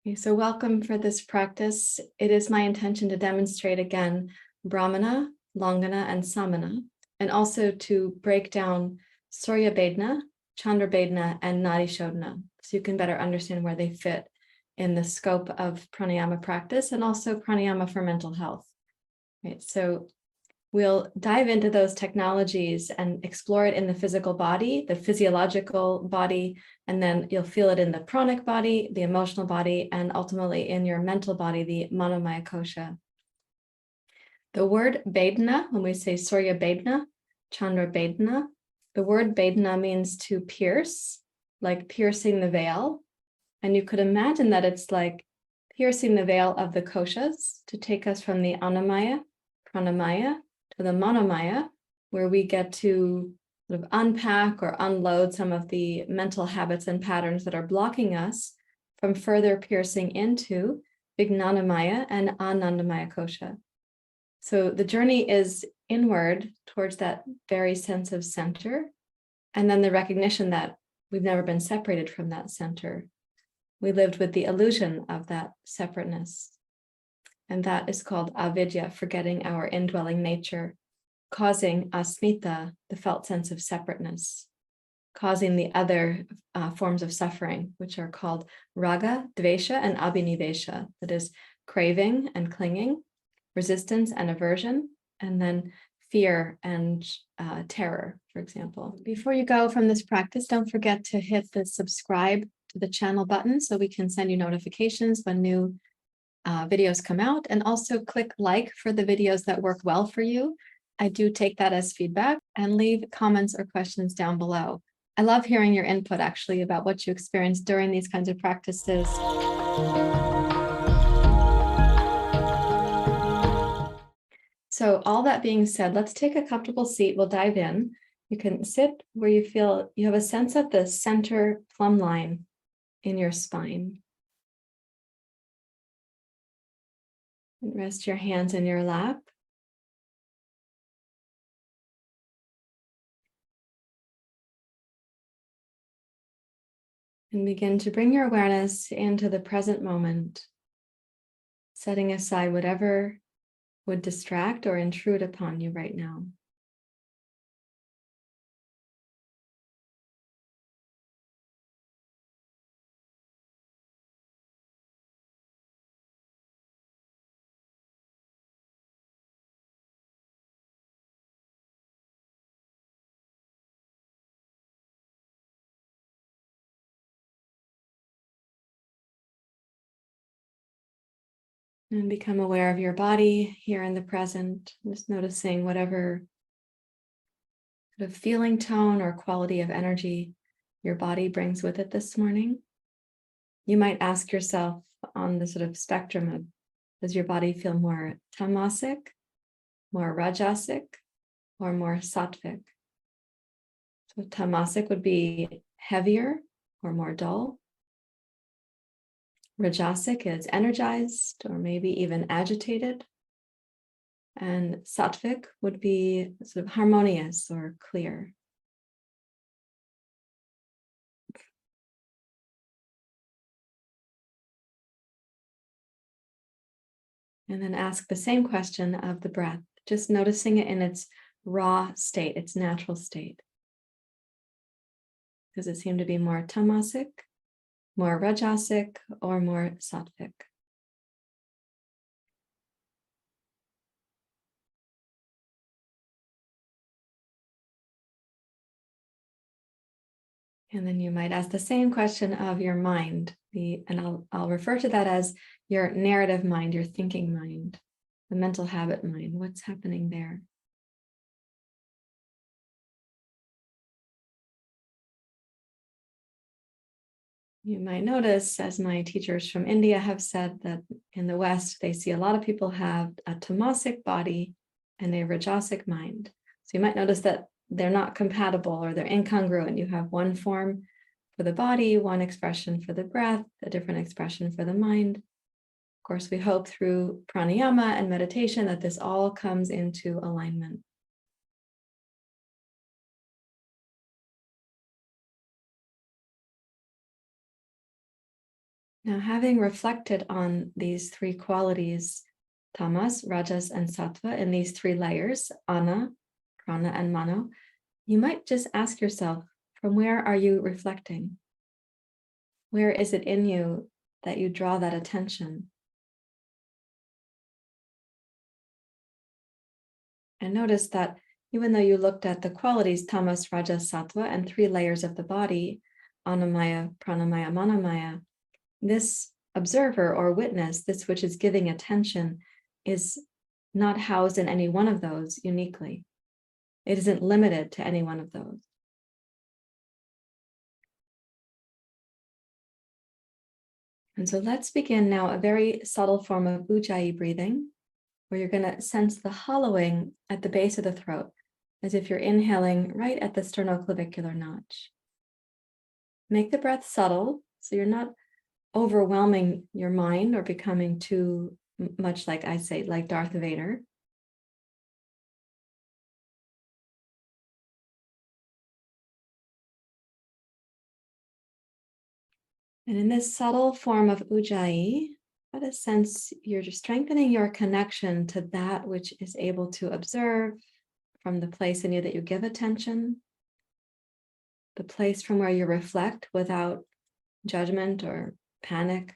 Okay, so welcome for this practice. It is my intention to demonstrate again Brahmana, Langana, and Samana, and also to break down Surya Bedhana, Chandra Bedhana, and Nadi Shodhana, so you can better understand where they fit in the scope of pranayama practice and also pranayama for mental health. Right, so we'll dive into those technologies and explore it in the physical body, the physiological body, and then you'll feel it in the pranic body, the emotional body, and ultimately in your mental body, the manomaya kosha. The word Bedhana, when we say Surya Bedhana, Chandra Bedhana, the word Bedhana means to pierce, like piercing the veil. And you could imagine that it's like piercing the veil of the koshas to take us from the annamaya, pranamaya, to the manomaya, where we get to sort of unpack or unload some of the mental habits and patterns that are blocking us from further piercing into vijnanamaya and anandamaya kosha. So the journey is inward towards that very sense of center, and then the recognition that we've never been separated from that center. We lived with the illusion of that separateness. And that is called avidya, forgetting our indwelling nature, causing asmita, the felt sense of separateness, causing the other forms of suffering, which are called raga, dvesha, and abhinivesha, that is craving and clinging, resistance and aversion, and then fear and terror, for example. Before you go from this practice, don't forget to hit the subscribe to the channel button so we can send you notifications when new videos come out, and also click like for the videos that work well for you. I do take that as feedback, and leave comments or questions down below. I love hearing your input actually about what you experienced during these kinds of practices. So all that being said, let's take a comfortable seat. We'll dive in. You can sit where you feel you have a sense of the center plumb line in your spine. And rest your hands in your lap. And begin to bring your awareness into the present moment, setting aside whatever would distract or intrude upon you right now. And become aware of your body here in the present, just noticing whatever sort of feeling tone or quality of energy your body brings with it this morning. You might ask yourself on the sort of spectrum of, does your body feel more tamasic, more rajasic, or more sattvic? So tamasic would be heavier or more dull. Rajasic is energized or maybe even agitated. And sattvic would be sort of harmonious or clear. And then ask the same question of the breath, just noticing it in its raw state, its natural state. Does it seem to be more tamasic, more rajasic, or more sattvic? And then you might ask the same question of your mind, and I'll refer to that as your narrative mind, your thinking mind, the mental habit mind. What's happening there? You might notice, as my teachers from India have said, that in the West, they see a lot of people have a tamasic body and a rajasic mind. So you might notice that they're not compatible or they're incongruent. You have one form for the body, one expression for the breath, a different expression for the mind. Of course, we hope through pranayama and meditation that this all comes into alignment. Now, having reflected on these three qualities, tamas, rajas, and sattva, in these three layers, ana, prana, and mano, you might just ask yourself, from where are you reflecting? Where is it in you that you draw that attention? And notice that even though you looked at the qualities, tamas, rajas, sattva, and three layers of the body, annamaya, pranamaya, manomaya, this observer or witness, this which is giving attention, is not housed in any one of those uniquely. It isn't limited to any one of those. And so let's begin now a very subtle form of Ujjayi breathing, where you're going to sense the hollowing at the base of the throat, as if you're inhaling right at the sternoclavicular notch. Make the breath subtle, so you're not overwhelming your mind or becoming too much like, I say, like Darth Vader. And in this subtle form of Ujjayi, let us sense you're just strengthening your connection to that which is able to observe from the place in you that you give attention, the place from where you reflect without judgment or panic.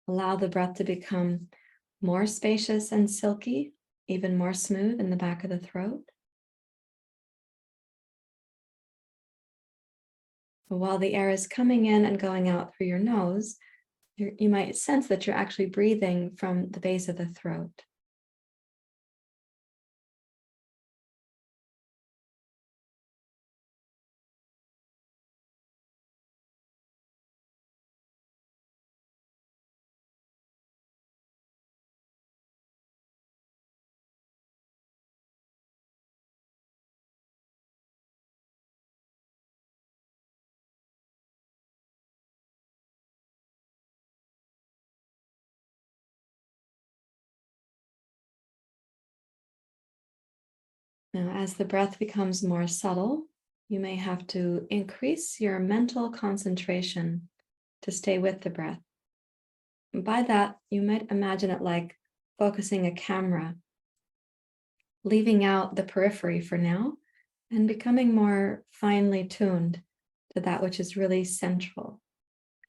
Allow the breath to become more spacious and silky, even more smooth in the back of the throat. But while the air is coming in and going out through your nose, you might sense that you're actually breathing from the base of the throat. Now, as the breath becomes more subtle, you may have to increase your mental concentration to stay with the breath. And by that, you might imagine it like focusing a camera, leaving out the periphery for now, and becoming more finely tuned to that which is really central.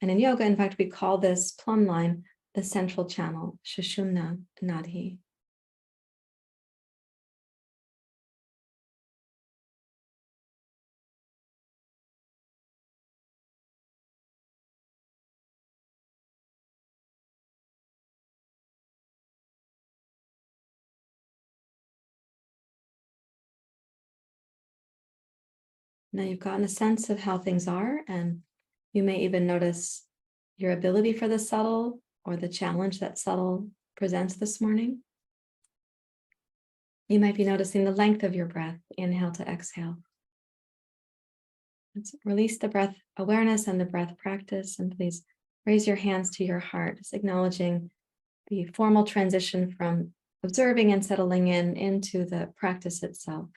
And in yoga, in fact, we call this plumb line the central channel, Sushumna Nadi. Now you've gotten a sense of how things are, and you may even notice your ability for the subtle or the challenge that subtle presents this morning. You might be noticing the length of your breath, inhale to exhale. Let's release the breath awareness and the breath practice, and please raise your hands to your heart, just acknowledging the formal transition from observing and settling in into the practice itself.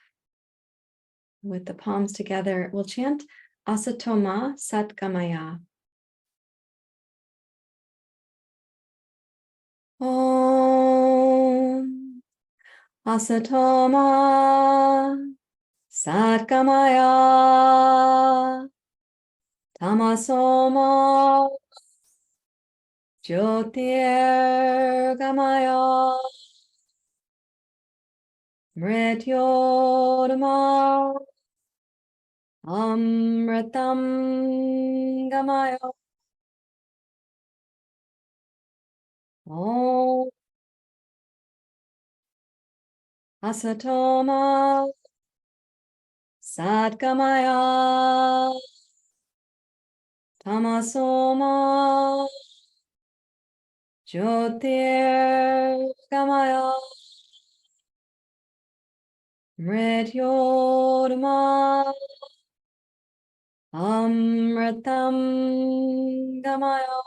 With the palms together, we'll chant Asatoma Satgamaya. Om Asatoma Satgamaya Tamasoma Jyotirgamaya Mrityorma Amritam Gamaya. Om Asatoma Satgamaya Tamasoma Jyotirgamaya Mrityorma Amritam Gamaya.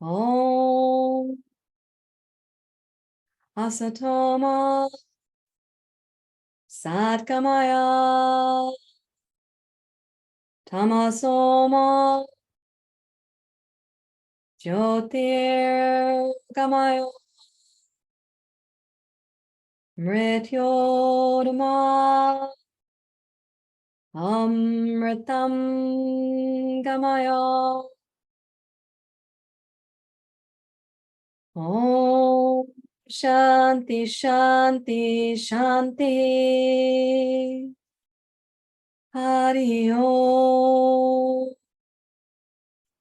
Om Asatoma Satgamaya. Tamasoma Jyotirgamaya. Mrityodama Amritam Gamaya. Om Shanti Shanti Shanti. Hari Om.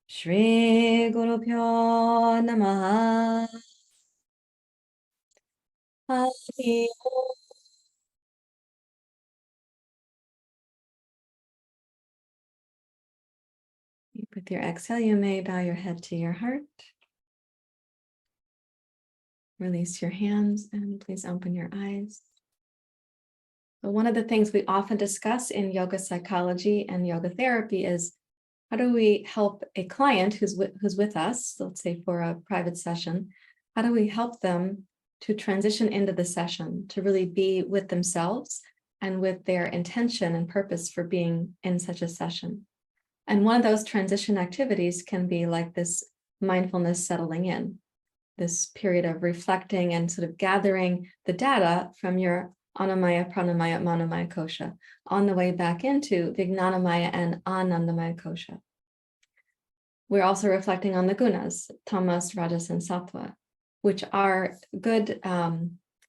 Shri Guru Pyo Namaha. Hari Om. With your exhale, you may bow your head to your heart. Release your hands and please open your eyes. But one of the things we often discuss in yoga psychology and yoga therapy is how do we help a client who's with us, let's say for a private session, how do we help them to transition into the session, to really be with themselves and with their intention and purpose for being in such a session? And one of those transition activities can be like this mindfulness settling in, this period of reflecting and sort of gathering the data from your Annamaya, Pranamaya, Manomaya kosha on the way back into Vijnanamaya and Anandamaya kosha. We're also reflecting on the gunas, tamas, rajas, and sattva, which are good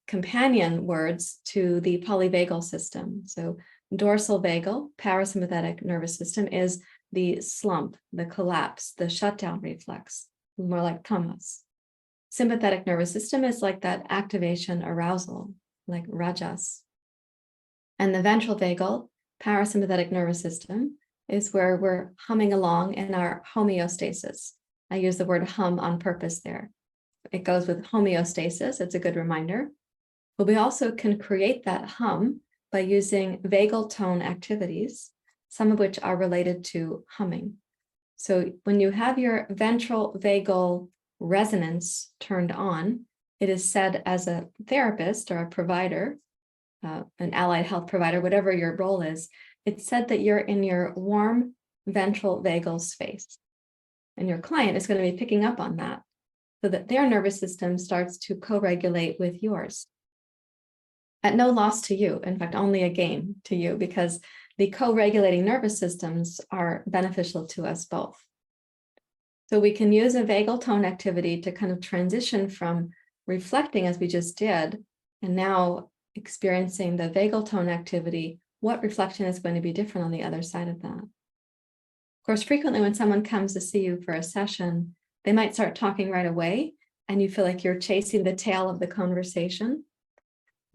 companion words to the polyvagal system. So dorsal vagal, parasympathetic nervous system is the slump, the collapse, the shutdown reflex, more like tamas. Sympathetic nervous system is like that activation, arousal, like rajas. And the ventral vagal, parasympathetic nervous system is where we're humming along in our homeostasis. I use the word hum on purpose there. It goes with homeostasis. It's a good reminder. But we also can create that hum by using vagal tone activities, some of which are related to humming. So when you have your ventral vagal resonance turned on, it is said as a therapist or a provider, an allied health provider, whatever your role is, it's said that you're in your warm ventral vagal space. And your client is going to be picking up on that so that their nervous system starts to co-regulate with yours. At no loss to you, in fact, only a gain to you, because the co-regulating nervous systems are beneficial to us both. So we can use a vagal tone activity to kind of transition from reflecting as we just did, and now experiencing the vagal tone activity, what reflection is going to be different on the other side of that. Of course, frequently when someone comes to see you for a session, they might start talking right away, and you feel like you're chasing the tail of the conversation.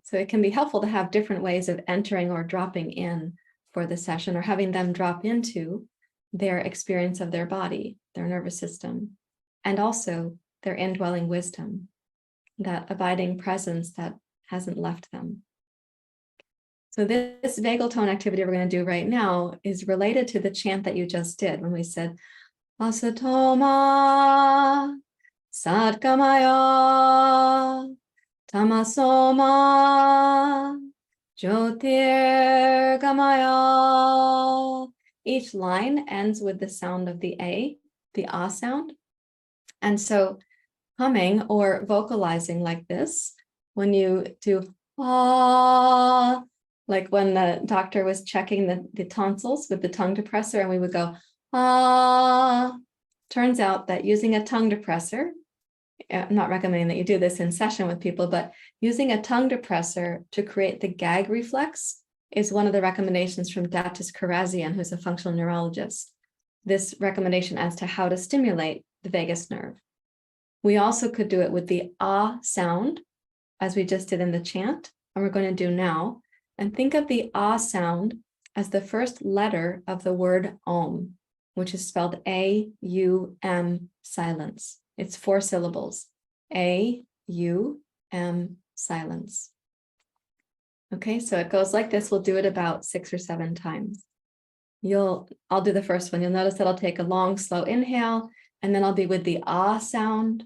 So it can be helpful to have different ways of entering or dropping in for the session, or having them drop into their experience of their body, their nervous system, and also their indwelling wisdom, that abiding presence that hasn't left them. So this vagal tone activity we're going to do right now is related to the chant that you just did when we said, Asatoma Satgamaya Tamasoma Jyotirgamaya. Each line ends with the sound of the A, the ah sound. And so humming or vocalizing like this, when you do ah, like when the doctor was checking the tonsils with the tongue depressor and we would go ah, turns out that using a tongue depressor, I'm not recommending that you do this in session with people, but using a tongue depressor to create the gag reflex is one of the recommendations from Datis Karazian, who's a functional neurologist. This recommendation as to how to stimulate the vagus nerve. We also could do it with the ah sound, as we just did in the chant, and we're going to do now. And think of the ah sound as the first letter of the word Om, which is spelled A-U-M, silence. It's 4 syllables, A-U-M, silence. Okay, so it goes like this. We'll do it about 6 or 7 times. I'll do the first one. You'll notice that I'll take a long, slow inhale, and then I'll be with the ah sound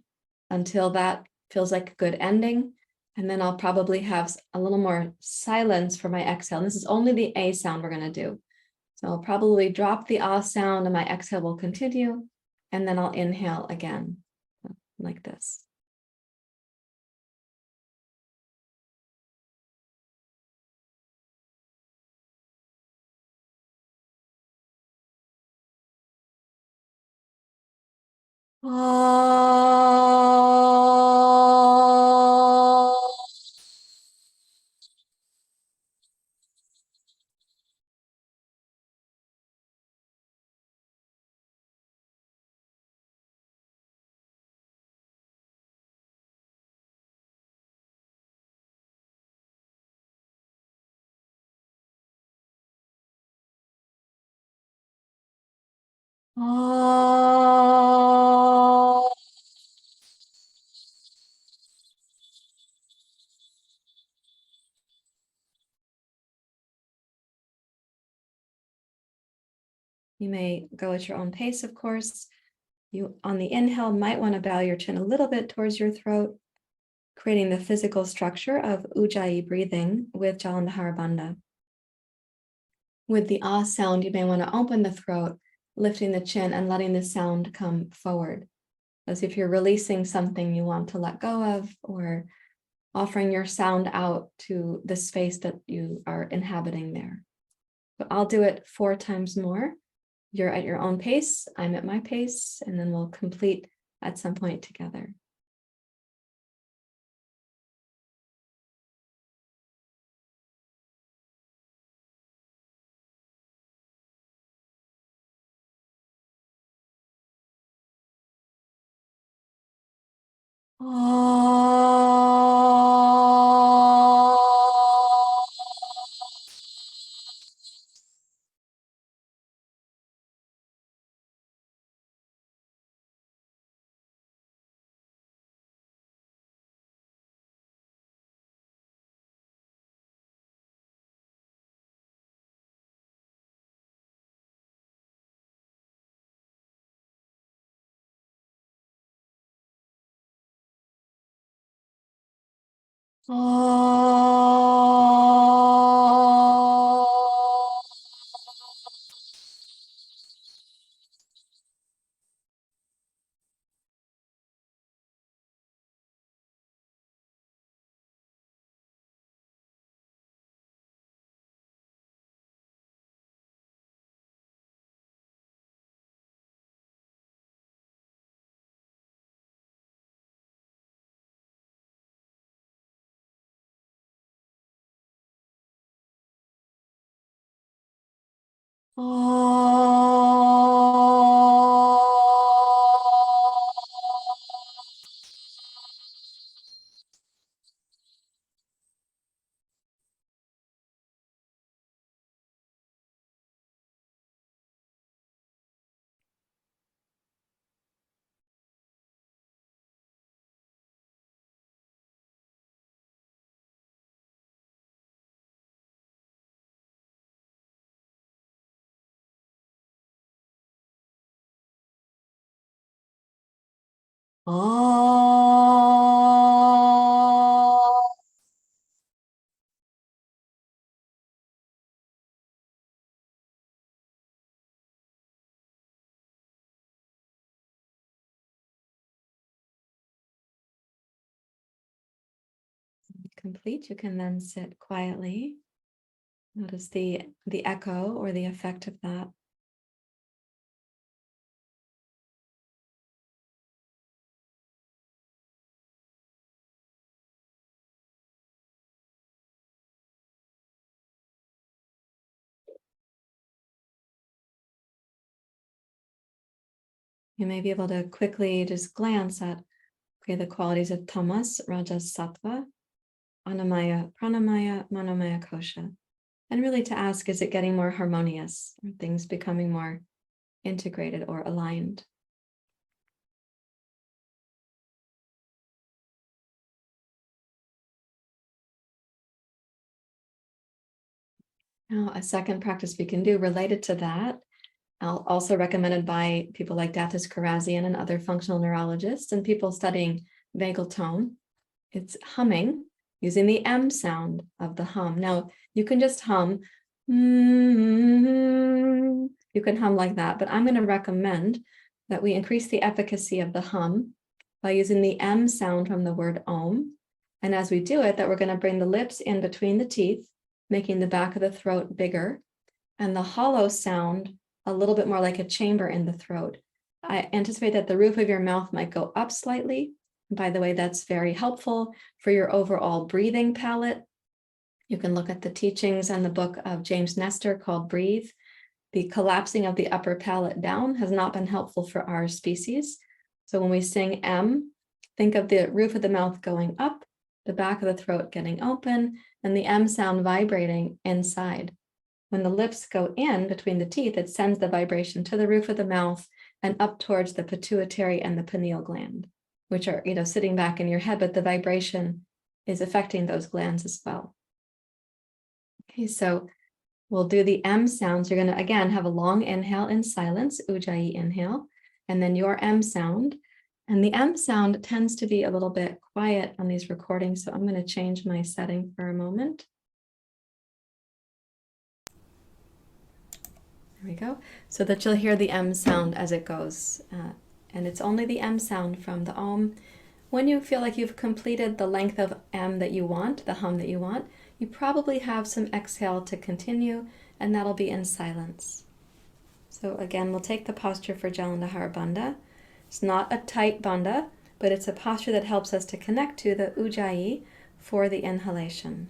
until that feels like a good ending. And then I'll probably have a little more silence for my exhale. And this is only the A sound we're going to do. So I'll probably drop the ah sound and my exhale will continue. And then I'll inhale again, like this. You may go at your own pace, of course. You, on the inhale, might want to bow your chin a little bit towards your throat, creating the physical structure of Ujjayi breathing with Jalandhara Bandha. With the ah sound, you may want to open the throat, lifting the chin and letting the sound come forward, as if you're releasing something you want to let go of, or offering your sound out to the space that you are inhabiting there. But I'll do it 4 times more. You're at your own pace, I'm at my pace, and then we'll complete at some point together. Complete, you can then sit quietly. Notice the echo or the effect of that. You may be able to quickly just glance at the qualities of tamas, rajas, sattva, annamaya, pranamaya, manomaya, kosha. And really to ask, is it getting more harmonious? Are things becoming more integrated or aligned? Now, a second practice we can do related to that, also recommended by people like Datis Karazian and other functional neurologists and people studying vagal tone. It's humming using the M sound of the hum. Now, you can just hum. You can hum like that, but I'm going to recommend that we increase the efficacy of the hum by using the M sound from the word Om. And as we do it, that we're going to bring the lips in between the teeth, making the back of the throat bigger, and the hollow sound a little bit more like a chamber in the throat. I anticipate that the roof of your mouth might go up slightly. By the way, that's very helpful for your overall breathing palette. You can look at the teachings and the book of James Nestor called Breathe. The collapsing of the upper palate down has not been helpful for our species. So when we sing M, think of the roof of the mouth going up, the back of the throat getting open, and the M sound vibrating inside. When the lips go in between the teeth, it sends the vibration to the roof of the mouth and up towards the pituitary and the pineal gland, which are, sitting back in your head, but the vibration is affecting those glands as well. Okay, so we'll do the M sounds. You're going to, again, have a long inhale in silence, Ujjayi inhale, and then your M sound. And the M sound tends to be a little bit quiet on these recordings, so I'm going to change my setting for a moment. There we go. So that you'll hear the M sound as it goes. And it's only the M sound from the Om. When you feel like you've completed the length of M that you want, the hum that you want, you probably have some exhale to continue, and that'll be in silence. So again, we'll take the posture for Jalandhar Bandha. It's not a tight bandha, but it's a posture that helps us to connect to the Ujjayi for the inhalation.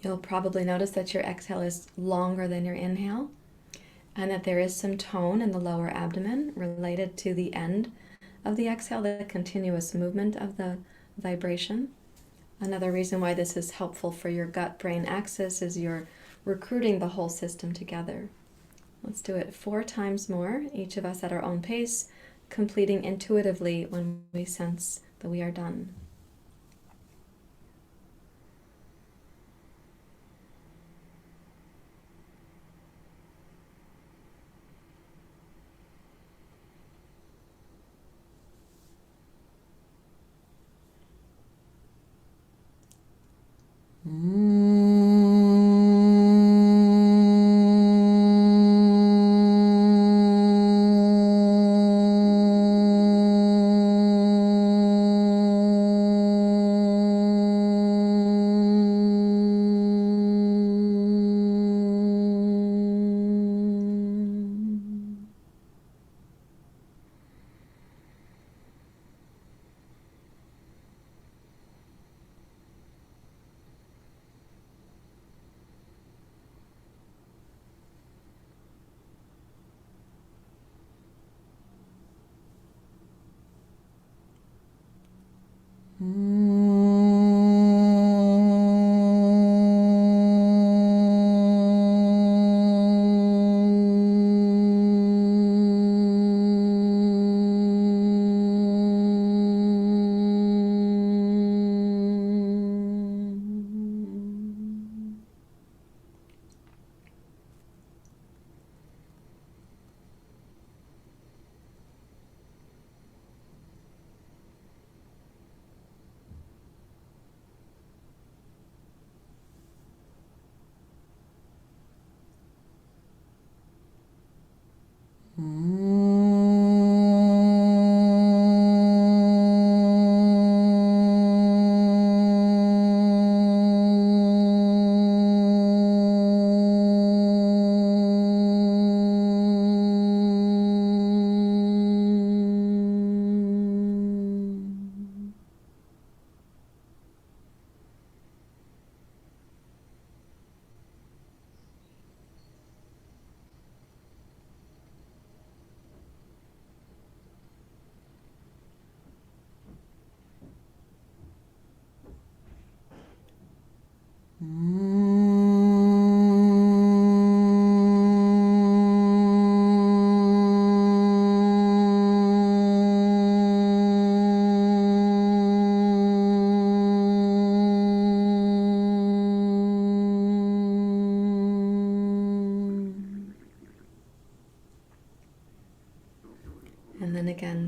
You'll probably notice that your exhale is longer than your inhale, and that there is some tone in the lower abdomen related to the end of the exhale, the continuous movement of the vibration. Another reason why this is helpful for your gut-brain axis is you're recruiting the whole system together. Let's do it 4 times more, each of us at our own pace, completing intuitively when we sense that we are done.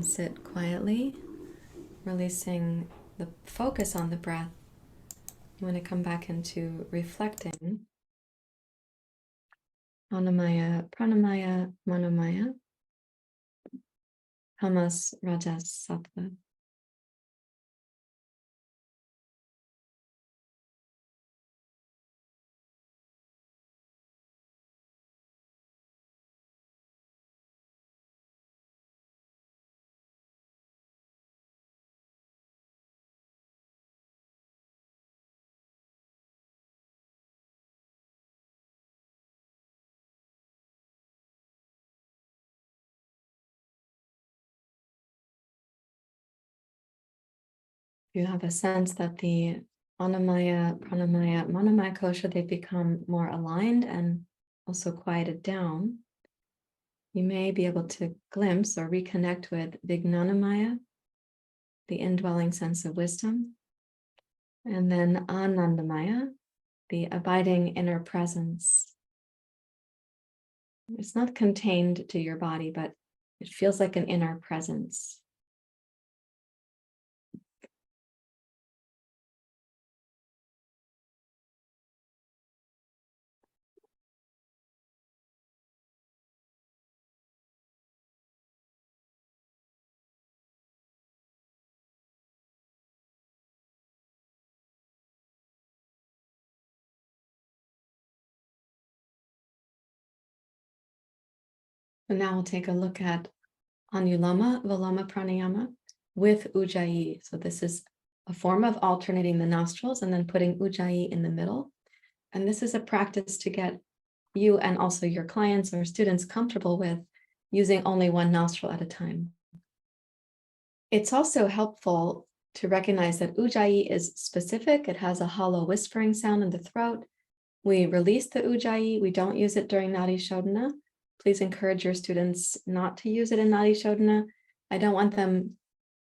sit quietly, releasing the focus on the breath. You want to come back into reflecting. Annamaya, Pranamaya, Manomaya, Tamas, Rajas, Sattva. You have a sense that the Annamaya, Pranamaya, Manomaya kosha, they become more aligned and also quieted down. You may be able to glimpse or reconnect with Vijnanamaya, the indwelling sense of wisdom, and then Anandamaya, the abiding inner presence. It's not contained to your body, but it feels like an inner presence. And now we'll take a look at Anuloma Viloma Pranayama with Ujjayi. So this is a form of alternating the nostrils and then putting Ujjayi in the middle. And this is a practice to get you and also your clients or students comfortable with using only one nostril at a time. It's also helpful to recognize that Ujjayi is specific. It has a hollow whispering sound in the throat. We release the Ujjayi. We don't use it during Nadi Shodhana. Please encourage your students not to use it in Nadi Shodhana. I don't want them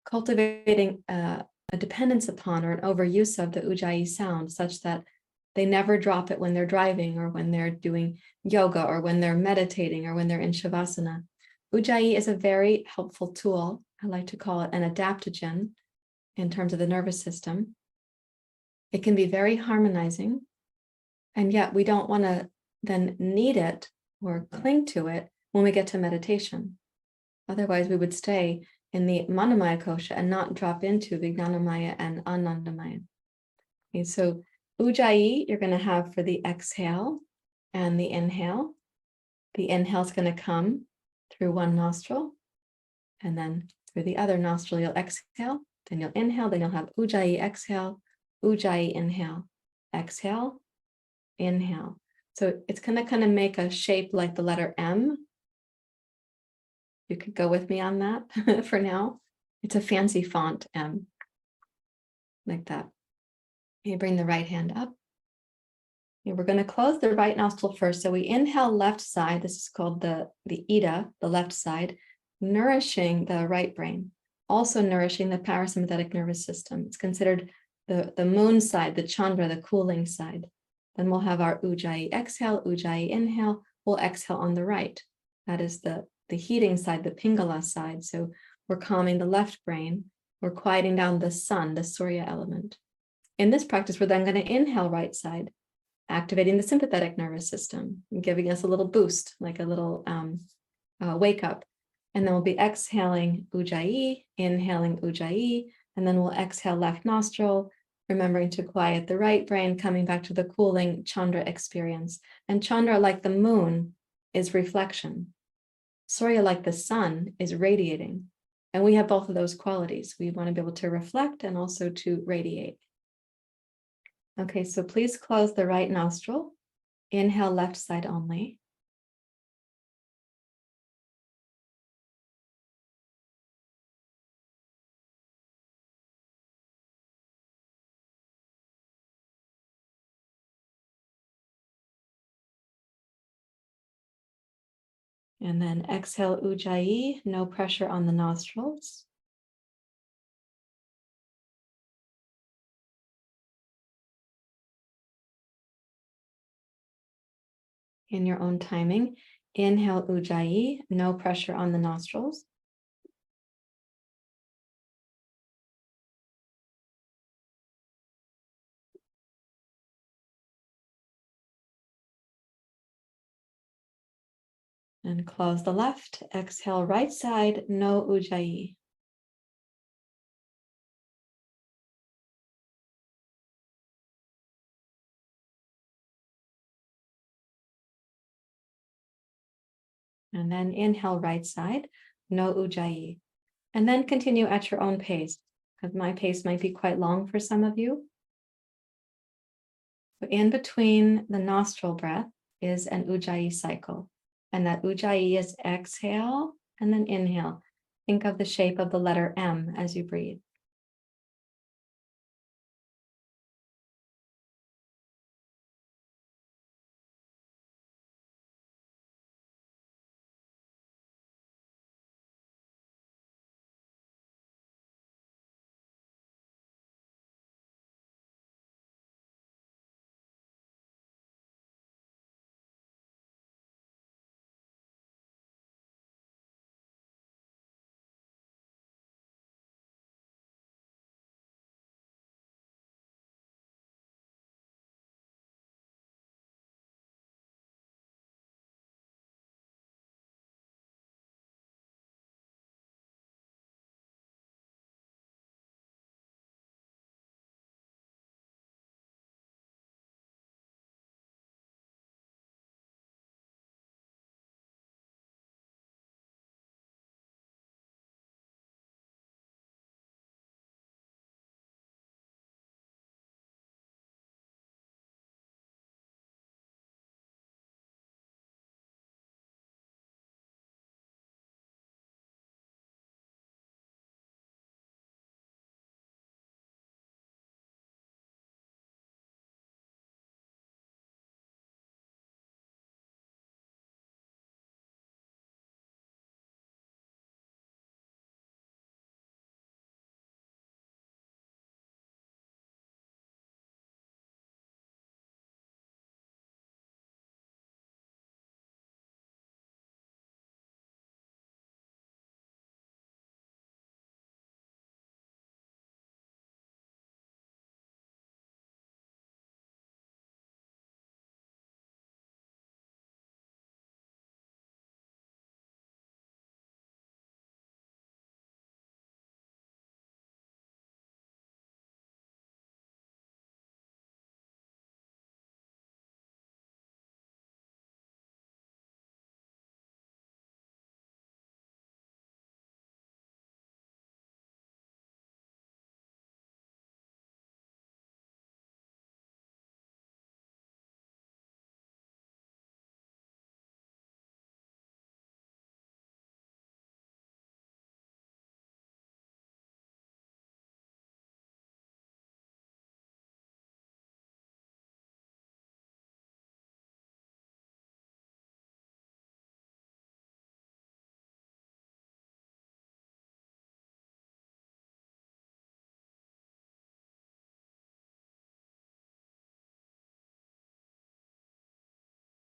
cultivating a dependence upon or an overuse of the Ujjayi sound such that they never drop it when they're driving or when they're doing yoga or when they're meditating or when they're in Shavasana. Ujjayi is a very helpful tool. I like to call it an adaptogen in terms of the nervous system. It can be very harmonizing, and yet we don't want to then need it or cling to it when we get to meditation. Otherwise, we would stay in the Manomaya kosha and not drop into Vijnanamaya and Anandamaya. Okay, so Ujjayi, you're going to have for the exhale and the inhale. The inhale is going to come through one nostril, and then through the other nostril, you'll exhale, then you'll inhale, then you'll have Ujjayi exhale, Ujjayi inhale, exhale, inhale. So it's going to kind of make a shape like the letter M. You could go with me on that for now. It's a fancy font, M, like that. You bring the right hand up. We're going to close the right nostril first. So we inhale left side. This is called the Ida, the left side, nourishing the right brain, also nourishing the parasympathetic nervous system. It's considered the moon side, the Chandra, the cooling side. Then we'll have our Ujjayi exhale, Ujjayi inhale. We'll exhale on the right. That is the heating side, the Pingala side. So we're calming the left brain. We're quieting down the sun, the Surya element. In this practice, we're then going to inhale right side, activating the sympathetic nervous system, and giving us a little boost, like a little wake up. And then we'll be exhaling Ujjayi, inhaling Ujjayi, and then we'll exhale left nostril, remembering to quiet the right brain, coming back to the cooling Chandra experience. And Chandra, like the moon, is reflection. Surya, like the sun, is radiating. And we have both of those qualities. We want to be able to reflect and also to radiate. Okay, so please close the right nostril. Inhale left side only. And then exhale Ujjayi, no pressure on the nostrils. In your own timing, inhale Ujjayi, no pressure on the nostrils. And close the left. Exhale, right side, no Ujjayi. And then inhale, right side, no Ujjayi. And then continue at your own pace, because my pace might be quite long for some of you. So in between the nostril breath is an Ujjayi cycle. And that Ujjayi is exhale and then inhale. Think of the shape of the letter M as you breathe.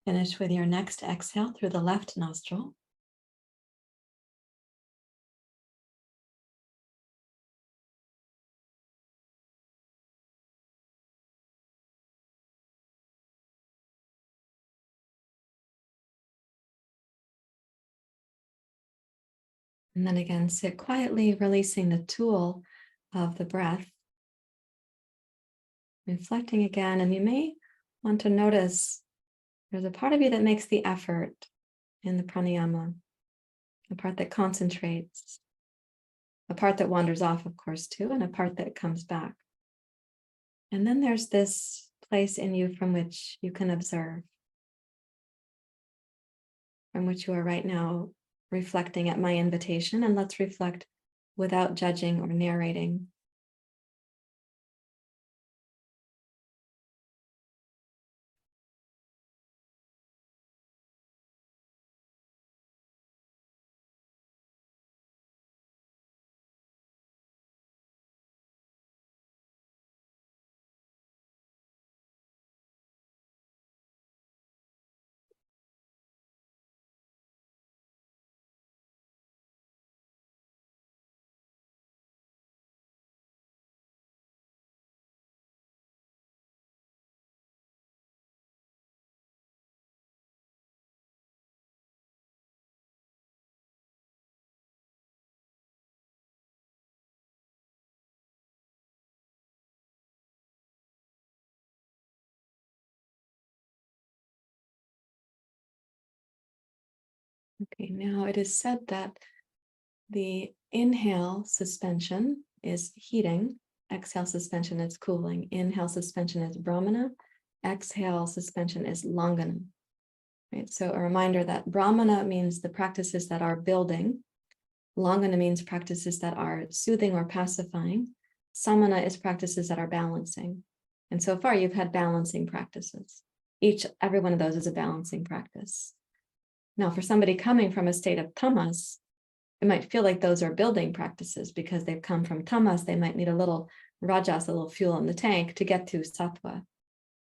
Finish with your next exhale through the left nostril. And then again, sit quietly, releasing the tool of the breath. Reflecting again, and you may want to notice there's a part of you that makes the effort in the pranayama, a part that concentrates, a part that wanders off, of course, too, and a part that comes back. And then there's this place in you from which you can observe, from which you are right now reflecting at my invitation. And let's reflect without judging or narrating. Okay, now it is said that the inhale suspension is heating, exhale suspension is cooling, inhale suspension is Brahmana, exhale suspension is Langana. Right? So a reminder that Brahmana means the practices that are building, Langana means practices that are soothing or pacifying, Samana is practices that are balancing. And so far you've had balancing practices. Every one of those is a balancing practice. Now, for somebody coming from a state of tamas, it might feel like those are building practices because they've come from tamas. They might need a little rajas, a little fuel in the tank to get to sattva.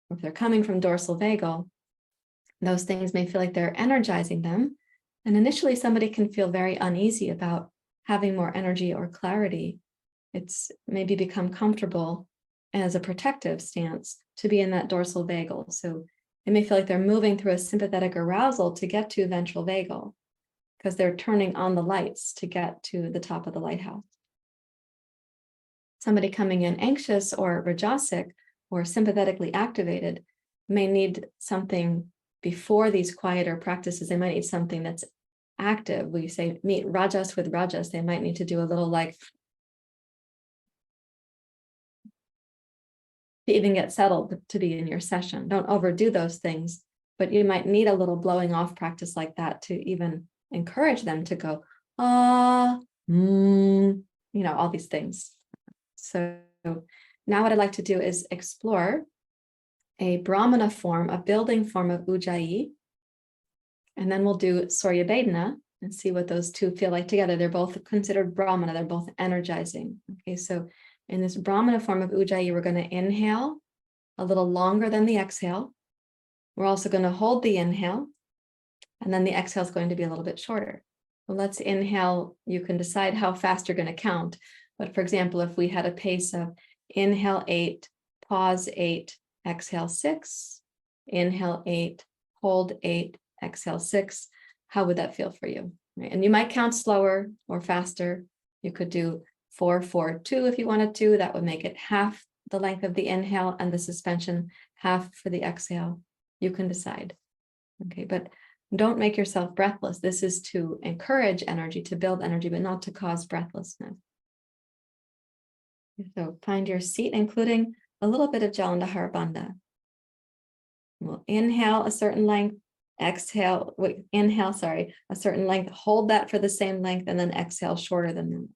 Or if they're coming from dorsal vagal, those things may feel like they're energizing them. And initially, somebody can feel very uneasy about having more energy or clarity. It's maybe become comfortable as a protective stance to be in that dorsal vagal. So it may feel like they're moving through a sympathetic arousal to get to ventral vagal because they're turning on the lights to get to the top of the lighthouse. Somebody coming in anxious or rajasic or sympathetically activated may need something before these quieter practices. They might need something that's active. We say meet rajas with rajas. They might need to do a little like to even get settled to be in your session. Don't overdo those things, but you might need a little blowing off practice like that to even encourage them to go, all these things. So now what I'd like to do is explore a Brahmana form, a building form of Ujjayi, and then we'll do Surya Bedhana and see what those two feel like together. They're both considered Brahmana, they're both energizing. Okay, so in this Brahmana form of Ujjayi, we're going to inhale a little longer than the exhale. We're also going to hold the inhale, and then the exhale is going to be a little bit shorter. Well, let's inhale. You can decide how fast you're going to count. But for example, if we had a pace of inhale 8, pause 8, exhale 6, inhale 8, hold 8, exhale 6, how would that feel for you? Right? And you might count slower or faster. You could do 4, 4, 2 if you wanted to. That would make it half the length of the inhale and the suspension, half for the exhale. You can decide. Okay, but don't make yourself breathless. This is to encourage energy, to build energy, but not to cause breathlessness. So find your seat, including a little bit of Jalandhara Bandha. We'll inhale a certain length, inhale, a certain length, hold that for the same length, and then exhale shorter than that.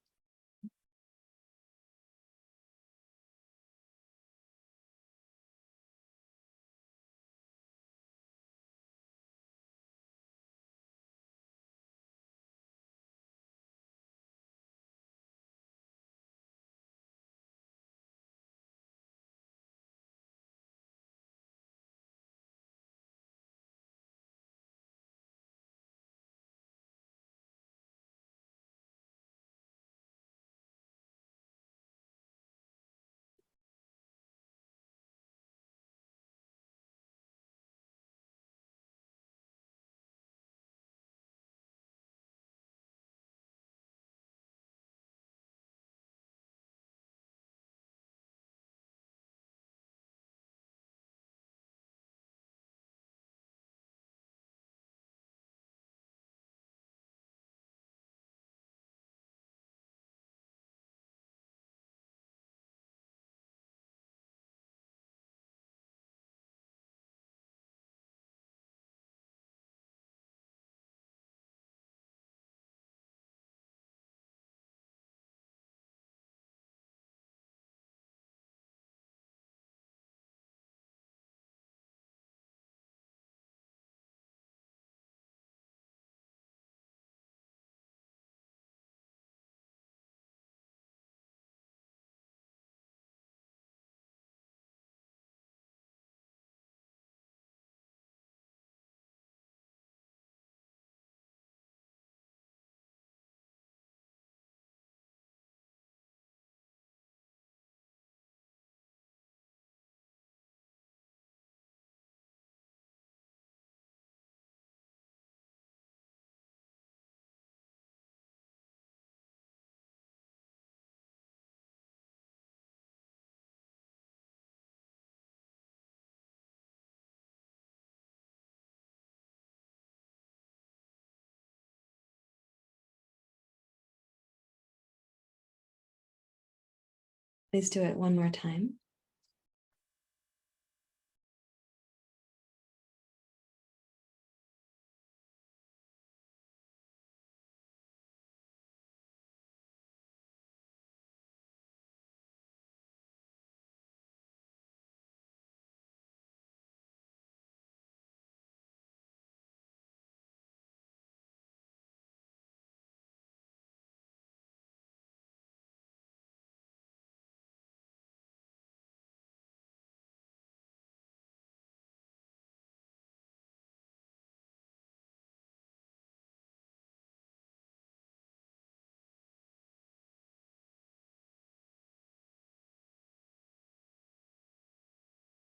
Please do it one more time.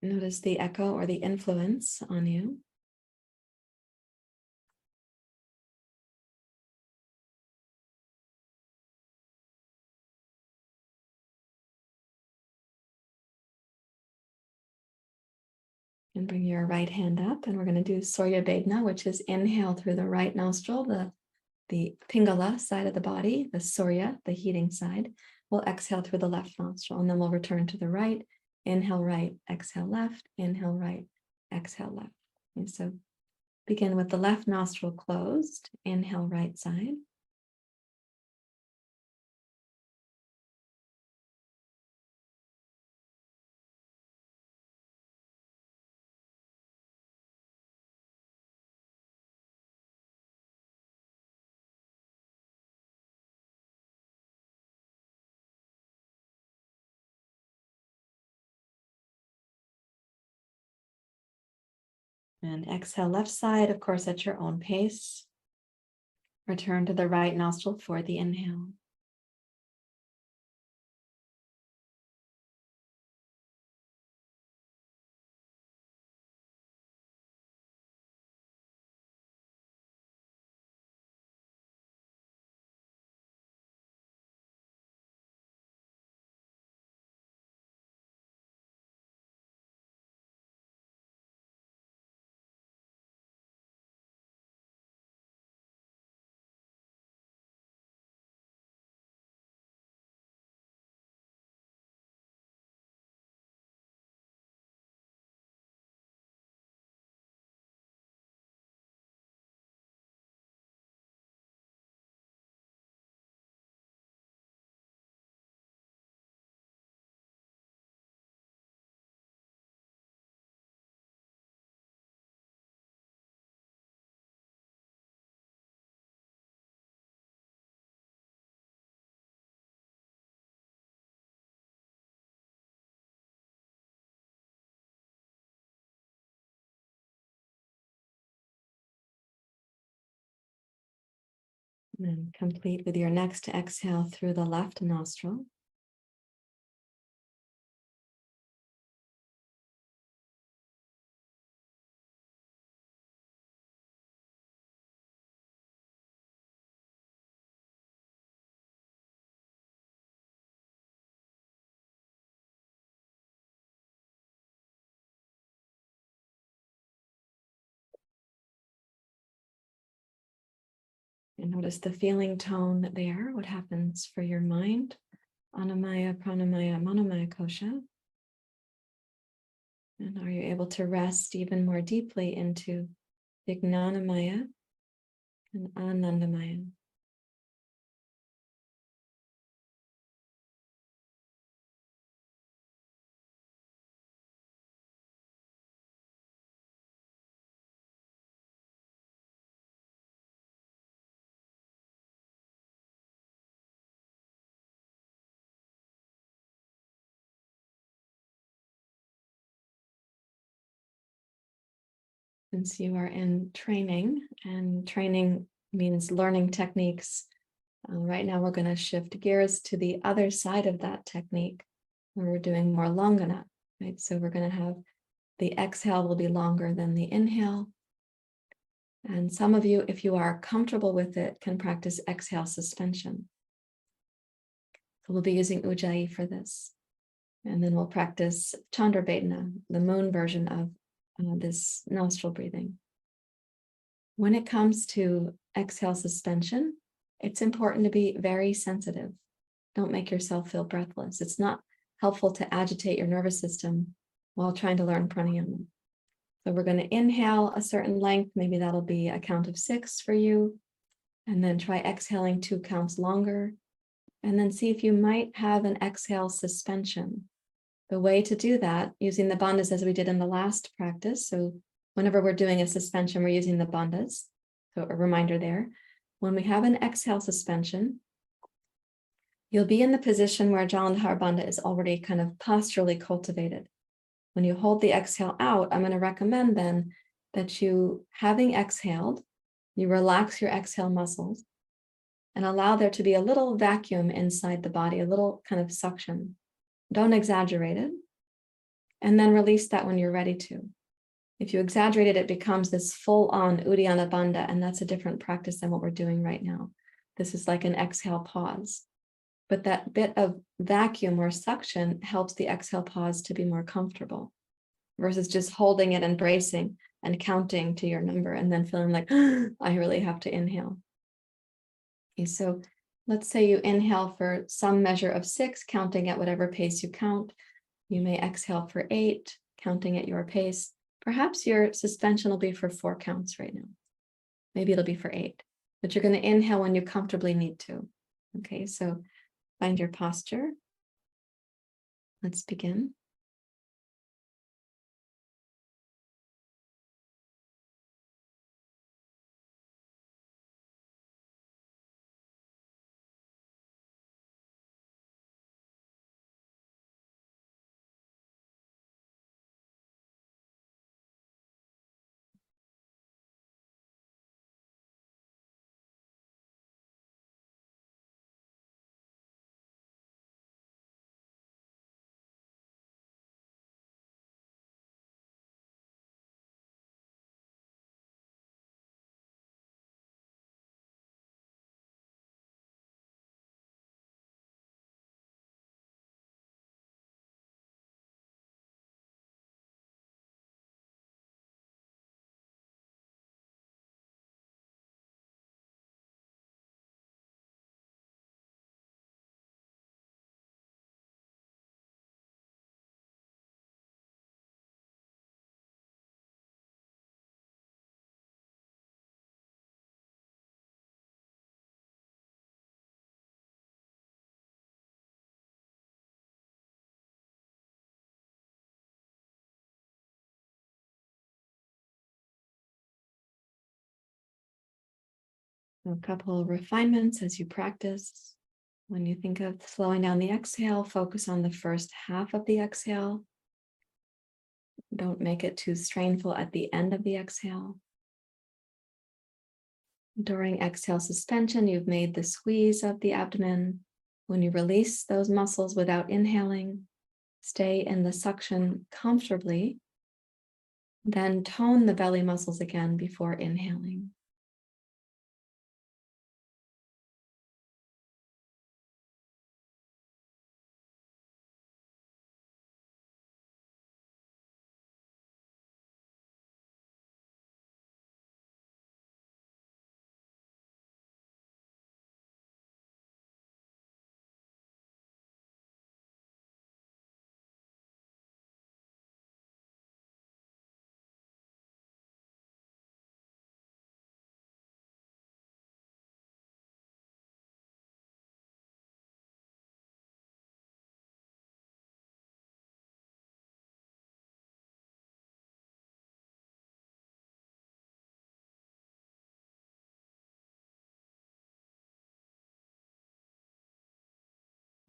Notice the echo or the influence on you. And bring your right hand up, and we're going to do Surya Bedhana, which is inhale through the right nostril, the Pingala side of the body, the Surya, the heating side. We'll exhale through the left nostril, and then we'll return to the right. Inhale right, exhale left, inhale right, exhale left. And so begin with the left nostril closed, inhale right side. And exhale left side, of course, at your own pace. Return to the right nostril for the inhale. And complete with your next exhale through the left nostril. And notice the feeling tone there, what happens for your mind. Annamaya, pranamaya, manomaya kosha. And are you able to rest even more deeply into Vijnanamaya and Anandamaya? Since you are in training, and training means learning techniques, right now we're going to shift gears to the other side of that technique, where we're doing more Longana, right? So we're going to have the exhale will be longer than the inhale. And some of you, if you are comfortable with it, can practice exhale suspension. So we'll be using Ujjayi for this. And then we'll practice Chandra Bedhana, the moon version of this nostril breathing. When it comes to exhale suspension, it's important to be very sensitive. Don't make yourself feel breathless. It's not helpful to agitate your nervous system while trying to learn pranayama. So we're going to inhale a certain length. Maybe that'll be a count of 6 for you. And then try exhaling 2 counts longer. And then see if you might have an exhale suspension. The way to do that, using the bandhas as we did in the last practice. So whenever we're doing a suspension, we're using the bandhas. So a reminder there. When we have an exhale suspension, you'll be in the position where Jalandhar Bandha is already kind of posturally cultivated. When you hold the exhale out, I'm going to recommend then that you, having exhaled, you relax your exhale muscles and allow there to be a little vacuum inside the body, a little kind of suction. Don't exaggerate it. And then release that when you're ready to. If you exaggerate it, it becomes this full-on Uddiyana Bandha, and that's a different practice than what we're doing right now. This is like an exhale pause. But that bit of vacuum or suction helps the exhale pause to be more comfortable versus just holding it and bracing and counting to your number and then feeling like, I really have to inhale. Okay, so let's say you inhale for some measure of 6, counting at whatever pace you count. You may exhale for 8, counting at your pace. Perhaps your suspension will be for 4 counts right now. Maybe it'll be for 8, but you're going to inhale when you comfortably need to. Okay, so find your posture. Let's begin. A couple of refinements as you practice. When you think of slowing down the exhale, focus on the first half of the exhale. Don't make it too strainful at the end of the exhale. During exhale suspension, you've made the squeeze of the abdomen. When you release those muscles without inhaling, stay in the suction comfortably. Then tone the belly muscles again before inhaling.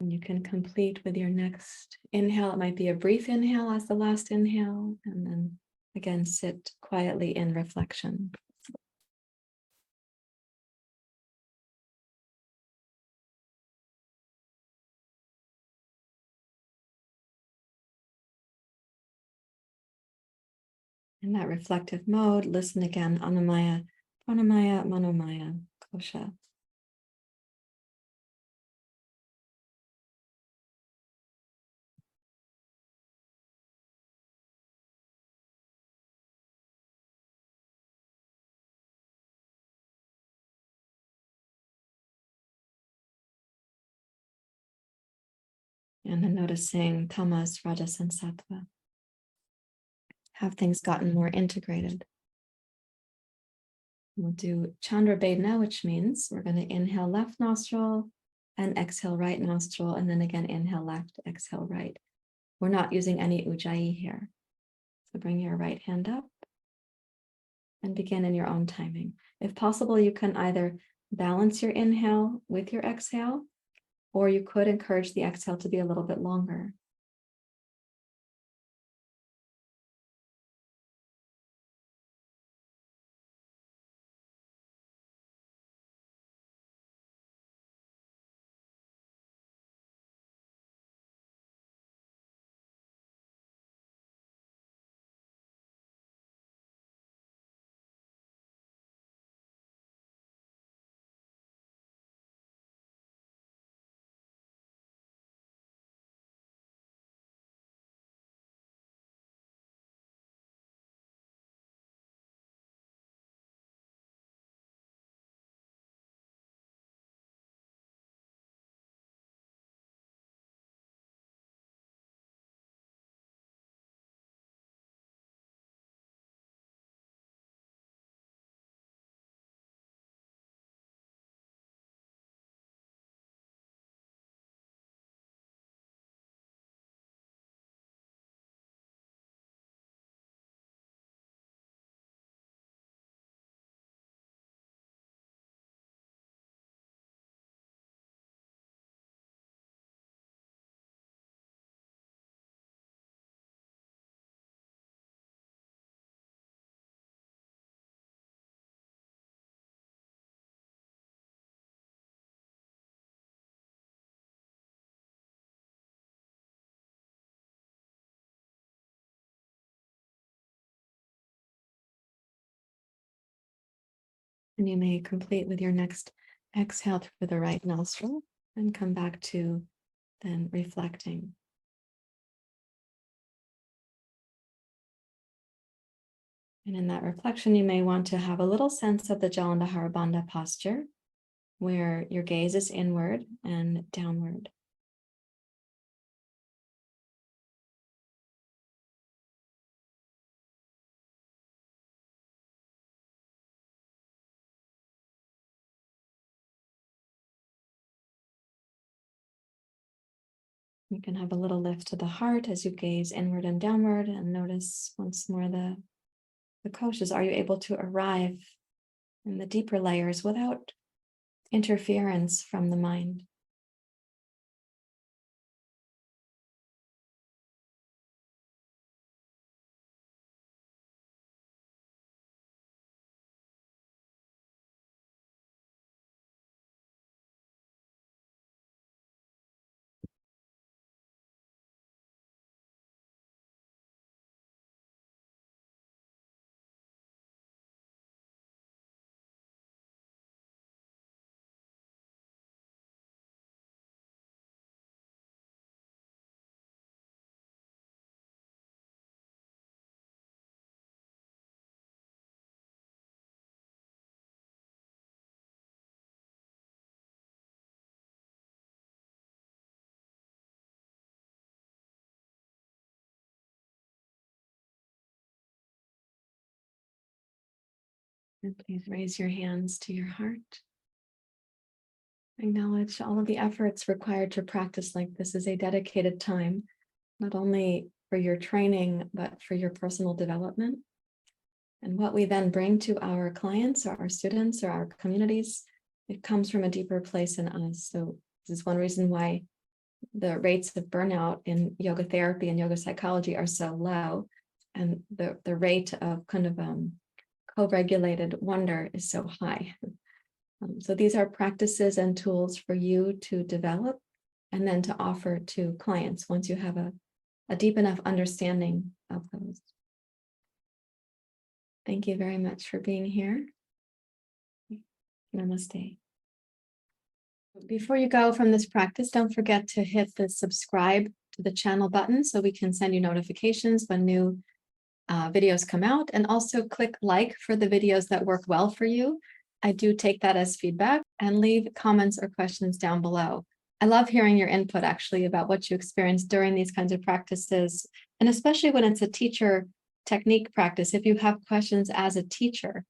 And you can complete with your next inhale. It might be a brief inhale as the last inhale, and then again, sit quietly in reflection. In that reflective mode, listen again, Annamaya, Pranamaya, Manomaya, Kosha. And then noticing tamas, rajas, and sattva. Have things gotten more integrated? We'll do Chandra Bedhana, which means we're going to inhale left nostril and exhale right nostril, and then again inhale left, exhale right. We're not using any Ujjayi here. So bring your right hand up and begin in your own timing. If possible, you can either balance your inhale with your exhale, or you could encourage the exhale to be a little bit longer. And you may complete with your next exhale through the right nostril and come back to then reflecting. And in that reflection, you may want to have a little sense of the Jalandhara Bandha posture, where your gaze is inward and downward. You can have a little lift to the heart as you gaze inward and downward, and notice once more the koshas. Are you able to arrive in the deeper layers without interference from the mind? And please raise your hands to your heart. Acknowledge all of the efforts required to practice like this is a dedicated time, not only for your training, but for your personal development. And what we then bring to our clients or our students or our communities, it comes from a deeper place in us. So this is one reason why the rates of burnout in yoga therapy and yoga psychology are so low. And the rate of kind of co-regulated wonder is so high. So these are practices and tools for you to develop and then to offer to clients once you have a deep enough understanding of those. Thank you very much for being here. Namaste. Before you go from this practice, don't forget to hit the subscribe to the channel button so we can send you notifications when new videos come out, and also click like for the videos that work well for you. I do take that as feedback, and leave comments or questions down below. I love hearing your input actually about what you experienced during these kinds of practices, and especially when it's a teacher technique practice, if you have questions as a teacher.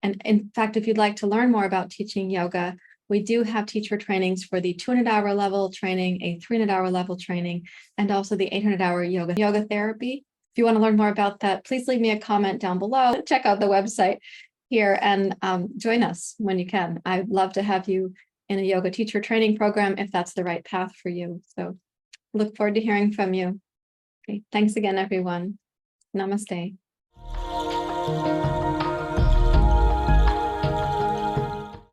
And in fact, if you'd like to learn more about teaching yoga, we do have teacher trainings for the 200-hour level training, a 300-hour level training, and also the 800-hour yoga therapy. If you want to learn more about that, please leave me a comment down below. Check out the website here and join us when you can. I'd love to have you in a yoga teacher training program if that's the right path for you. So look forward to hearing from you. Okay, thanks again, everyone. Namaste.